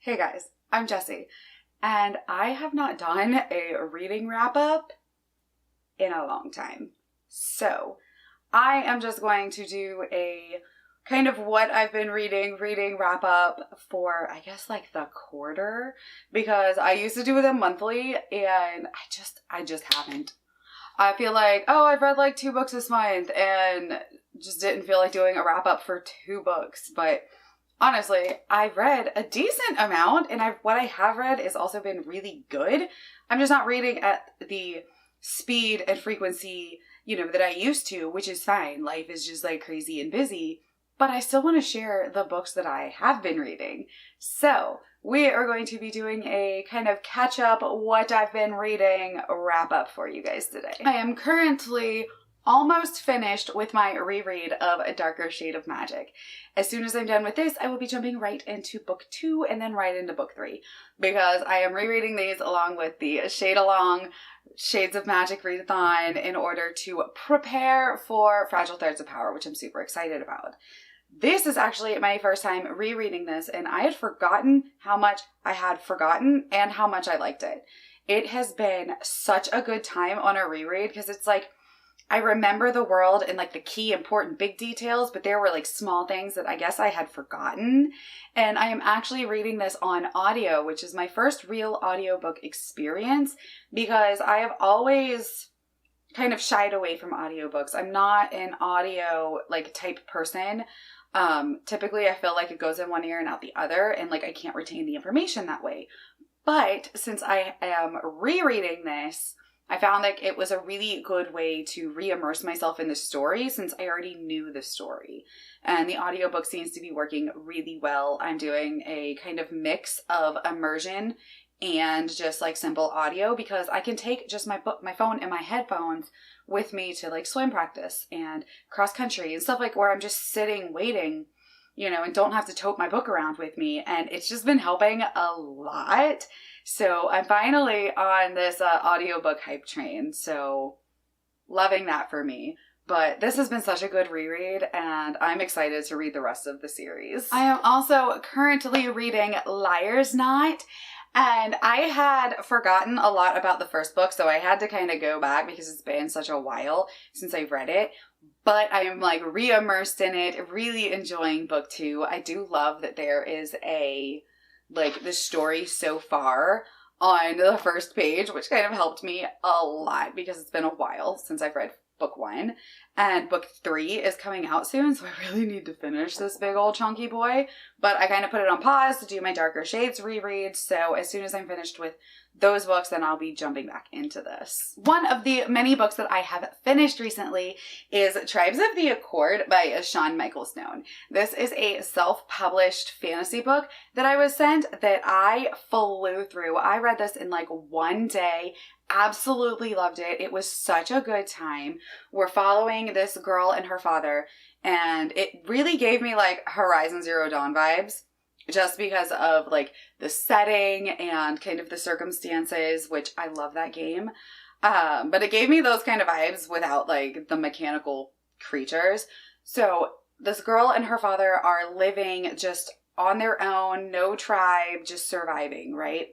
Hey guys, I'm Jessie, and I have not done a reading wrap-up in a long time. So, I am just going to do a kind of what I've been reading wrap-up for, I guess, like the quarter, because I used to do them monthly, and I just haven't. I feel like, oh, I've read like 2 books this month, and just didn't feel like doing a wrap-up for 2 books, but honestly, I've read a decent amount, and what I have read has also been really good. I'm just not reading at the speed and frequency, that I used to, which is fine. Life is just like crazy and busy, but I still want to share the books that I have been reading. So we are going to be doing a kind of catch up, what I've been reading wrap up for you guys today. I am currently almost finished with my reread of A Darker Shade of Magic. As soon as I'm done with this, I will be jumping right into book 2 and then right into book 3, because I am rereading these along with the Shade Along Shades of Magic readathon in order to prepare for Fragile Threads of Power, which I'm super excited about. This is actually my first time rereading this, and I had forgotten how much I had forgotten and how much I liked it. It has been such a good time on a reread, because it's like, I remember the world and like the key important big details, but there were like small things that I guess I had forgotten. And I am actually reading this on audio, which is my first real audiobook experience, because I have always kind of shied away from audiobooks. I'm not an audio like type person. Typically I feel like it goes in one ear and out the other, and like I can't retain the information that way. But since I am rereading this, I found like it was a really good way to re-immerse myself in the story, since I already knew the story. And the audiobook seems to be working really well. I'm doing a kind of mix of immersion and just like simple audio, because I can take just my phone and my headphones with me to like swim practice and cross country and stuff, like where I'm just sitting waiting, and don't have to tote my book around with me. And it's just been helping a lot. So I'm finally on this audiobook hype train. So loving that for me. But this has been such a good reread, and I'm excited to read the rest of the series. I am also currently reading Liar's Knot. And I had forgotten a lot about the first book, so I had to kind of go back because it's been such a while since I've read it. But I am like re-immersed in it, really enjoying book 2. I do love that there is the story so far on the first page, which kind of helped me a lot because it's been a while since I've read book 1. And book 3 is coming out soon, so I really need to finish this big old chunky boy. But I kind of put it on pause to do my Darker Shades reread, so as soon as I'm finished with those books, then I'll be jumping back into this. One of the many books that I have finished recently is Tribes of the Accord by Sean Michael Stone. This is a self-published fantasy book that I was sent that I flew through. I read this in like one day. Absolutely loved it. It was such a good time. We're following this girl and her father, and it really gave me like Horizon Zero Dawn vibes, just because of like the setting and kind of the circumstances, which I love that game. But it gave me those kind of vibes without like the mechanical creatures. So this girl and her father are living just on their own, no tribe, just surviving, right?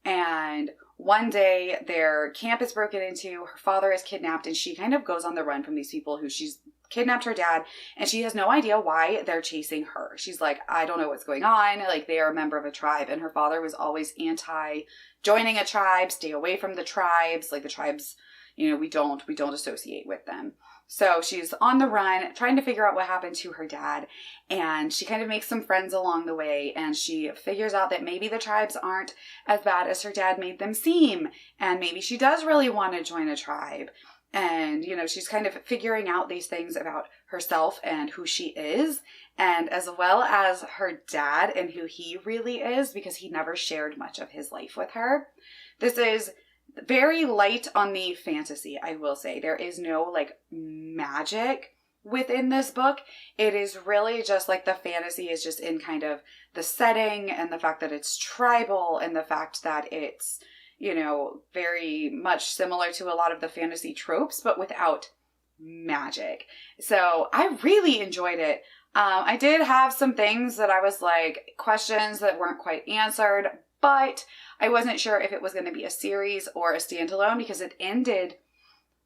And one day their camp is broken into, her father is kidnapped, and she kind of goes on the run from these people who she's kidnapped her dad, and she has no idea why they're chasing her. She's like, I don't know what's going on. Like, they are a member of a tribe, and her father was always anti joining a tribe, stay away from the tribes. Like, the tribes, we don't associate with them. So she's on the run, trying to figure out what happened to her dad, and she kind of makes some friends along the way, and she figures out that maybe the tribes aren't as bad as her dad made them seem, and maybe she does really want to join a tribe. And, she's kind of figuring out these things about herself and who she is, and as well as her dad and who he really is, because he never shared much of his life with her. This is very light on the fantasy, I will say. There is no like magic within this book. It is really just like the fantasy is just in kind of the setting, and the fact that it's tribal, and the fact that it's, very much similar to a lot of the fantasy tropes, but without magic. So I really enjoyed it. I did have some things that I was like, questions that weren't quite answered, but I wasn't sure if it was going to be a series or a standalone because it ended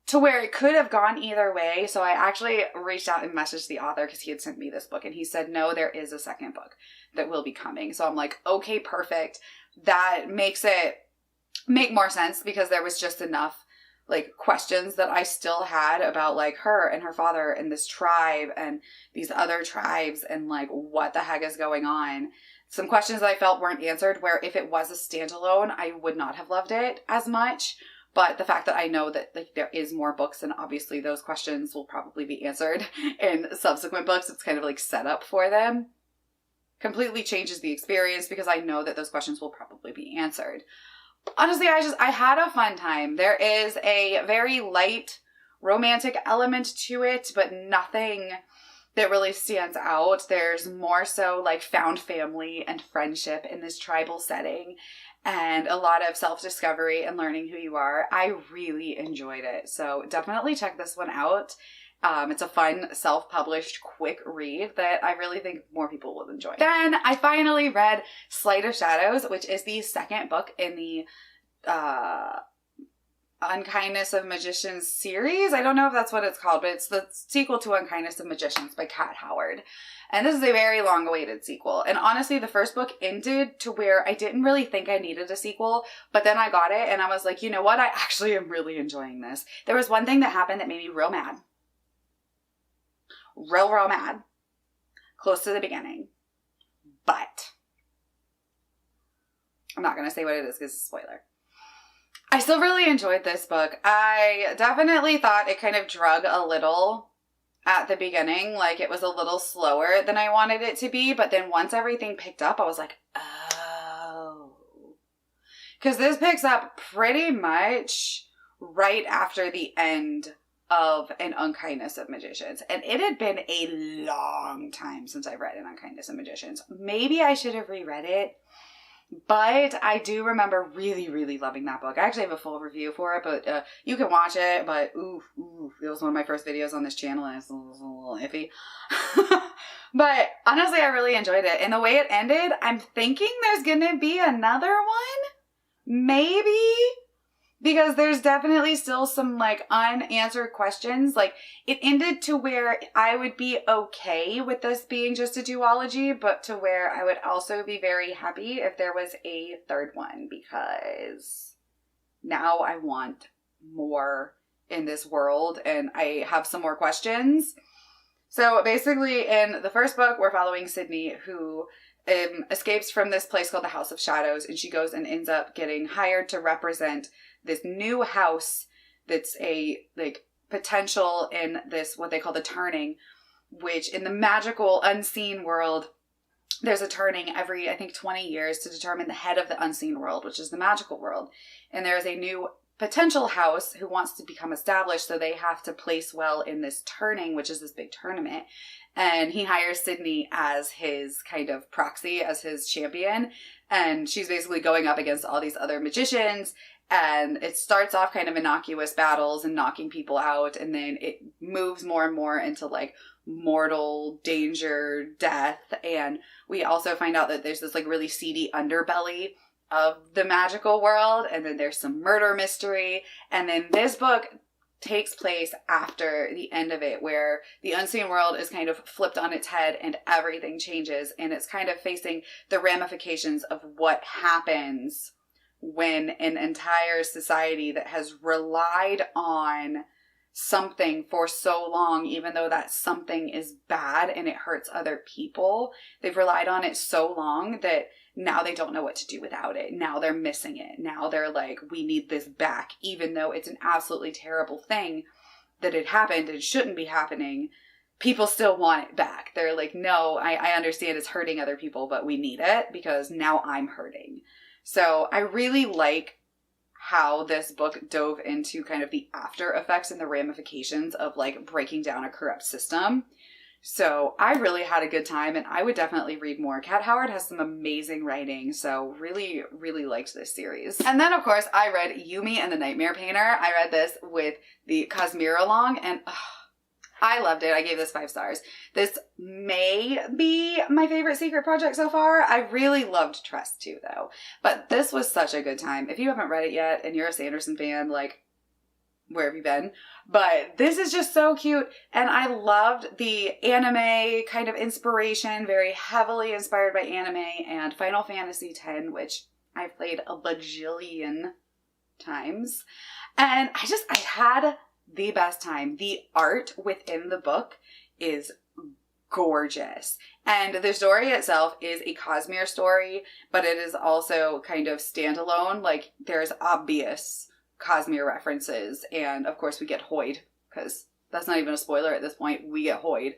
to where it could have gone either way. So I actually reached out and messaged the author because he had sent me this book and he said, no, there is a second book that will be coming. So I'm like, okay, perfect. That makes it make more sense because there was just enough like questions that I still had about like her and her father and this tribe and these other tribes and like what the heck is going on. Some questions that I felt weren't answered where if it was a standalone, I would not have loved it as much. But the fact that I know that like there is more books and obviously those questions will probably be answered in subsequent books, it's kind of like set up for them, completely changes the experience because I know that those questions will probably be answered. Honestly, I had a fun time. There is a very light romantic element to it, but nothing that really stands out. There's more so like found family and friendship in this tribal setting and a lot of self-discovery and learning who you are. I really enjoyed it. So definitely check this one out. It's a fun, self-published, quick read that I really think more people will enjoy. Then I finally read Sleight of Shadows, which is the second book in the Unkindness of Magicians series. I don't know if that's what it's called, but it's the sequel to Unkindness of Magicians by Kat Howard. And this is a very long-awaited sequel. And honestly, the first book ended to where I didn't really think I needed a sequel, but then I got it and I was like, you know what? I actually am really enjoying this. There was one thing that happened that made me real mad. Real mad. Close to the beginning. But I'm not going to say what it is because it's a spoiler. I still really enjoyed this book. I definitely thought it kind of drug a little at the beginning. Like it was a little slower than I wanted it to be. But then once everything picked up, I was like, oh. Because this picks up pretty much right after the end of An Unkindness of Magicians. And it had been a long time since I've read An Unkindness of Magicians. Maybe I should have reread it. But I do remember really, really loving that book. I actually have a full review for it, but you can watch it. But ooh, it was one of my first videos on this channel and it's a little iffy. But honestly, I really enjoyed it. And the way it ended, I'm thinking there's going to be another one. Maybe. Because there's definitely still some like unanswered questions. Like it ended to where I would be okay with this being just a duology, but to where I would also be very happy if there was a third one because now I want more in this world and I have some more questions. So basically in the first book, we're following Sydney who escapes from this place called the House of Shadows and she goes and ends up getting hired to represent this new house that's a like potential in this what they call the turning, which in the magical unseen world there's a turning every I think 20 years to determine the head of the unseen world, which is the magical world. And there's a new potential house who wants to become established, so they have to place well in this turning, which is this big tournament. And he hires Sydney as his kind of proxy, as his champion. And she's basically going up against all these other magicians. And it starts off kind of innocuous battles and knocking people out. And then it moves more and more into like mortal danger, death. And we also find out that there's this like really seedy underbelly of the magical world. And then there's some murder mystery. And then this book takes place after the end of it, where the unseen world is kind of flipped on its head and everything changes. And it's kind of facing the ramifications of what happens when an entire society that has relied on something for so long, even though that something is bad and it hurts other people, they've relied on it so long that now they don't know what to do without it. Now they're missing it. Now they're like, we need this back, even though it's an absolutely terrible thing that it happened and shouldn't be happening. People still want it back. They're like, no, I understand it's hurting other people, but we need it because now I'm hurting. So I really like how this book dove into kind of the after effects and the ramifications of like breaking down a corrupt system. So I really had a good time and I would definitely read more. Kat Howard has some amazing writing, so really, really liked this series. And then of course I read Yumi and the Nightmare Painter. I read this with the Cosmere along and I loved it. I gave this 5 stars. This may be my favorite secret project so far. I really loved Trust too, though. But this was such a good time. If you haven't read it yet and you're a Sanderson fan, like, where have you been? But this is just so cute. And I loved the anime kind of inspiration, very heavily inspired by anime and Final Fantasy X, which I've played a bajillion times. And I had the best time. The art within the book is gorgeous. And the story itself is a Cosmere story, but it is also kind of standalone. Like, there's obvious Cosmere references. And of course we get Hoid, because that's not even a spoiler at this point. We get Hoid.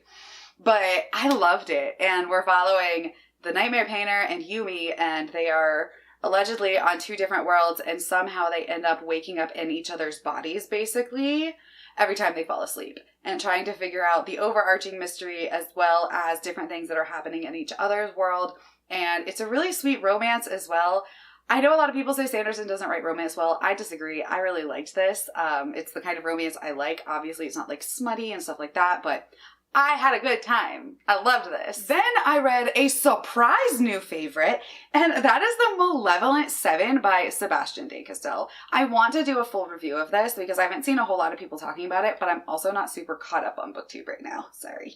But I loved it. And we're following the Nightmare Painter and Yumi, and they are allegedly on 2 different worlds, and somehow they end up waking up in each other's bodies, basically, every time they fall asleep, and trying to figure out the overarching mystery as well as different things that are happening in each other's world. And it's a really sweet romance as well. I know a lot of people say Sanderson doesn't write romance well. I disagree. I really liked this. It's the kind of romance I like. Obviously, it's not like smutty and stuff like that, but I had a good time. I loved this. Then I read a surprise new favorite, and that is the Malevolent 7 by Sebastian de Castell. I want to do a full review of this because I haven't seen a whole lot of people talking about it, but I'm also not super caught up on BookTube right now. Sorry.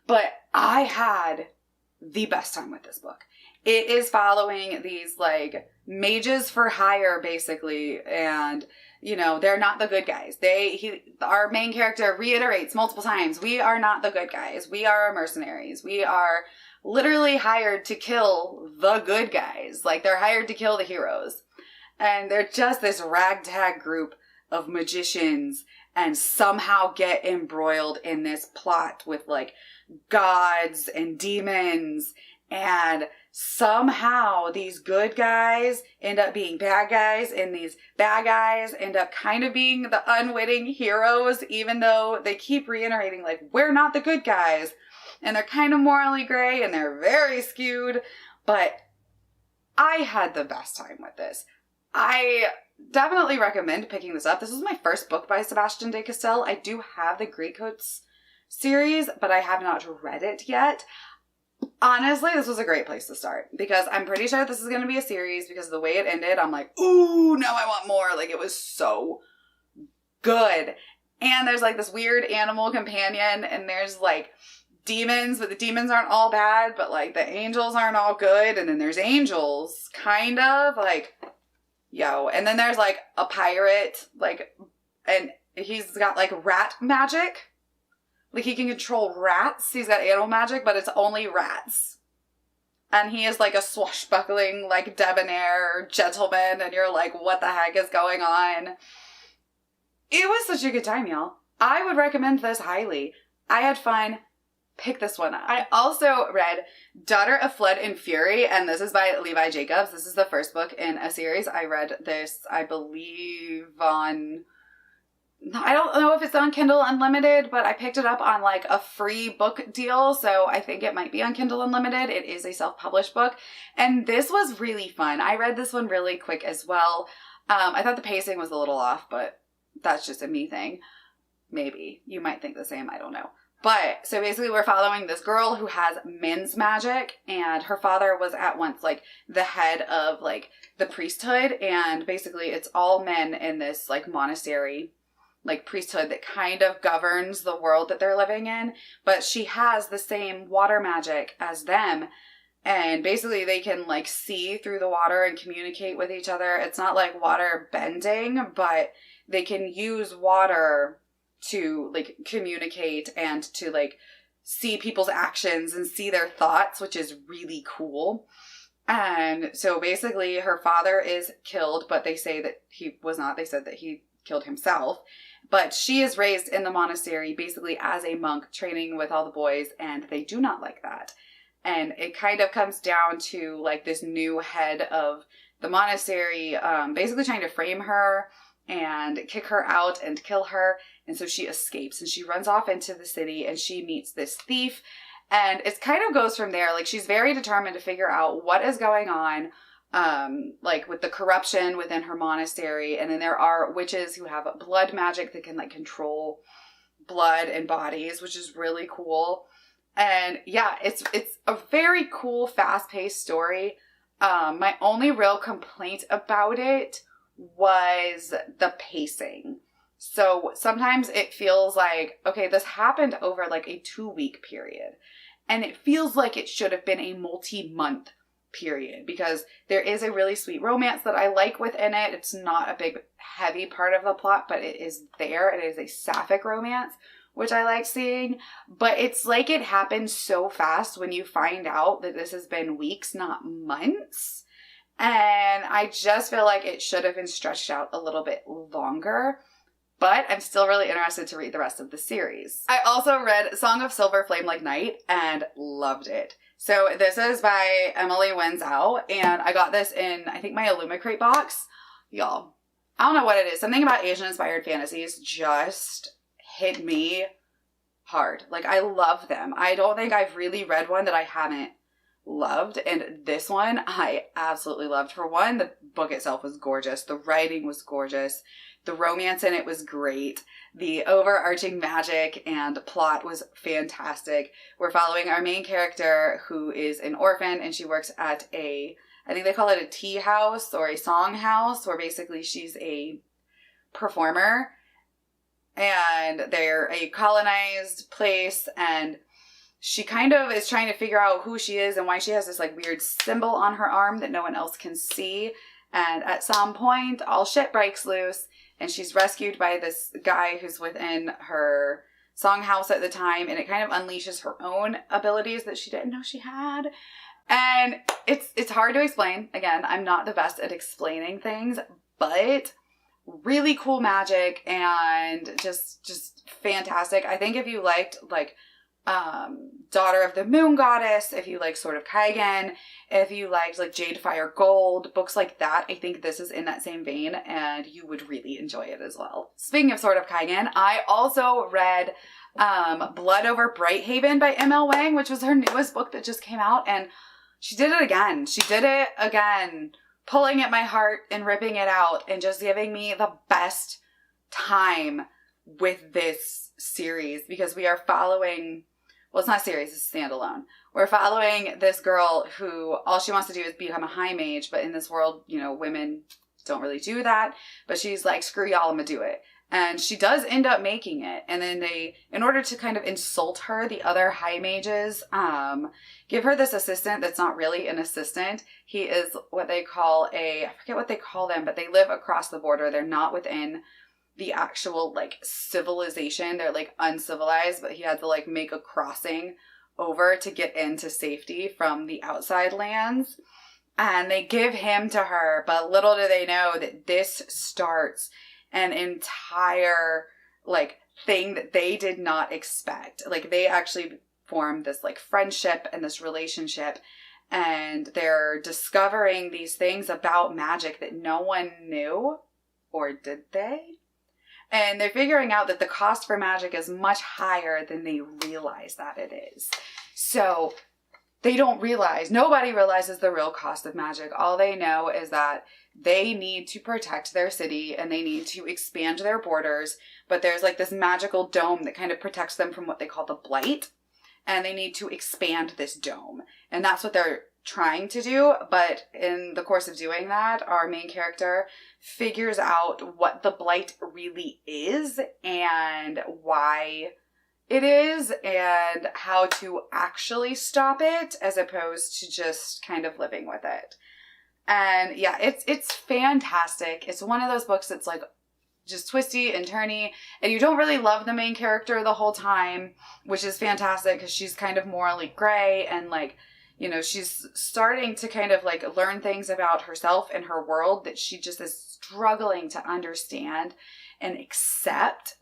But I had the best time with this book. It is following these, like, mages for hire, basically, and you know, they're not the good guys. Our main character reiterates multiple times, we are not the good guys. We are mercenaries. We are literally hired to kill the good guys. Like, they're hired to kill the heroes. And they're just this ragtag group of magicians, and somehow get embroiled in this plot with, like, gods and demons, and somehow these good guys end up being bad guys, and these bad guys end up kind of being the unwitting heroes, even though they keep reiterating, like, we're not the good guys. And they're kind of morally gray, and they're very skewed. But I had the best time with this. I definitely recommend picking this up. This is my first book by Sebastian de Castell. I do have the Greycoats series, but I have not read it yet. Honestly, this was a great place to start, because I'm pretty sure this is going to be a series, because of the way it ended. I'm like, ooh, now I want more. Like, it was so good. And there's, like, this weird animal companion, and there's, like, demons, but the demons aren't all bad, but, like, the angels aren't all good. And then there's angels, kind of, like, yo. And then there's, like, a pirate, like, and he's got, like, rat magic. Like, he can control rats. He's got animal magic, but it's only rats. And he is, like, a swashbuckling, like, debonair gentleman. And you're like, what the heck is going on? It was such a good time, y'all. I would recommend this highly. I had fun. Pick this one up. I also read Daughter of Flood and Fury, and this is by Levi Jacobs. This is the first book in a series. I read this, I believe, on... I don't know if it's on Kindle Unlimited, but I picked it up on, like, a free book deal, so I think it might be on Kindle Unlimited. It is a self-published book, and this was really fun. I read this one really quick as well. I thought the pacing was a little off, but that's just a me thing. Maybe. You might think the same, I don't know. But, so basically we're following this girl who has men's magic, and her father was at once, like, the head of, like, the priesthood, and basically it's all men in this, like, monastery, like, priesthood that kind of governs the world that they're living in, but she has the same water magic as them, and basically they can, like, see through the water and communicate with each other. It's not like water bending, but they can use water to, like, communicate and to, like, see people's actions and see their thoughts, which is really cool. And so basically her father is killed, but they say that he was not. They said that he killed himself. But she is raised in the monastery basically as a monk, training with all the boys, and they do not like that. And it kind of comes down to, like, this new head of the monastery basically trying to frame her and kick her out and kill her. And so she escapes and she runs off into the city, and she meets this thief. And it kind of goes from there. Like, she's very determined to figure out what is going on, like, with the corruption within her monastery. And then there are witches who have blood magic that can, like, control blood and bodies, which is really cool. And yeah, it's a very cool, fast-paced story. My only real complaint about it was the pacing. So sometimes it feels like, okay, this happened over like a 2-week period. And it feels like it should have been a multi-month period, because there is a really sweet romance that I like within it. It's not a big, heavy part of the plot, but it is there. It is a sapphic romance, which I like seeing. But it's like it happens so fast when you find out that this has been weeks, not months. And I just feel like it should have been stretched out a little bit longer. But I'm still really interested to read the rest of the series. I also read Song of Silver Flame Like Night and loved it. So this is by Emily Winslow, and I got this in, I think, my Illumicrate box. Y'all, I don't know what it is. Something about Asian-inspired fantasies just hit me hard. Like, I love them. I don't think I've really read one that I haven't loved, and this one I absolutely loved. For one, the book itself was gorgeous. The writing was gorgeous. The romance in it was great. The overarching magic and plot was fantastic. We're following our main character, who is an orphan, and she works at I think they call it a tea house or a song house, where basically she's a performer. And they're a colonized place, and she kind of is trying to figure out who she is and why she has this like weird symbol on her arm that no one else can see. And at some point, all shit breaks loose, and she's rescued by this guy who's within her songhouse at the time, and it kind of unleashes her own abilities that she didn't know she had. And it's hard to explain. Again, I'm not the best at explaining things, but really cool magic and just fantastic. I think if you liked like Daughter of the Moon Goddess, if you like Sword of Kaigen, if you liked like Jade Fire Gold, books like that, I think this is in that same vein, and you would really enjoy it as well. Speaking of Sword of Kaigen, I also read Blood Over Brighthaven by M.L. Wang, which was her newest book that just came out, and she did it again. She did it again, pulling at my heart and ripping it out and just giving me the best time with this series, because we are following, well, it's not a series, it's standalone. We're following this girl who all she wants to do is become a high mage, but in this world, you know, women don't really do that. But she's like, screw y'all, I'm gonna do it. And she does end up making it. And then they, in order to kind of insult her, the other high mages give her this assistant that's not really an assistant. He is what they call I forget what they call them, but they live across the border. They're not within the actual like civilization. They're like uncivilized, but he had to like make a crossing over to get into safety from the outside lands. And they give him to her, but little do they know that this starts an entire like thing that they did not expect. Like they actually form this like friendship and this relationship, and they're discovering these things about magic that no one knew, or did they? And they're figuring out that the cost for magic is much higher than they realize that it is. So they don't realize, nobody realizes the real cost of magic. All they know is that they need to protect their city and they need to expand their borders. But there's like this magical dome that kind of protects them from what they call the blight. And they need to expand this dome. And that's what they're trying to do. But in the course of doing that, our main character figures out what the blight really is and why it is and how to actually stop it, as opposed to just kind of living with it. And yeah, it's fantastic. It's one of those books that's like just twisty and turny, and you don't really love the main character the whole time, which is fantastic because she's kind of morally gray and like, you know, she's starting to kind of like learn things about herself and her world that she just is struggling to understand and accept.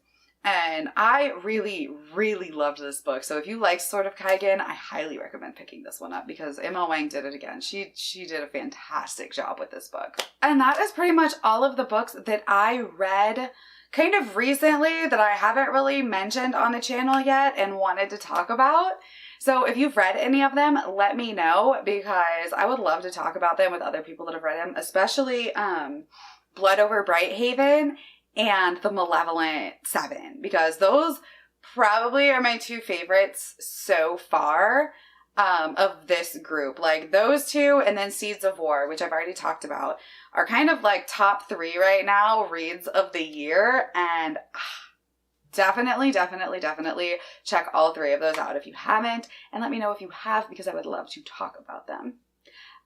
And I really, really loved this book. So if you like Sword of Kaigen, I highly recommend picking this one up because M.L. Wang did it again. She did a fantastic job with this book. And that is pretty much all of the books that I read kind of recently that I haven't really mentioned on the channel yet and wanted to talk about. So if you've read any of them, let me know because I would love to talk about them with other people that have read them, especially Blood Over Brighthaven and the Malevolent 7, because those probably are my two favorites so far of this group. Like those two and then Seeds of War, which I've already talked about, are kind of like top 3 right now reads of the year. And definitely check all 3 of those out if you haven't. And let me know if you have, because I would love to talk about them.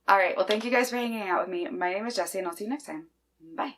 All right. Well, thank you guys for hanging out with me. My name is Jessie, and I'll see you next time. Bye.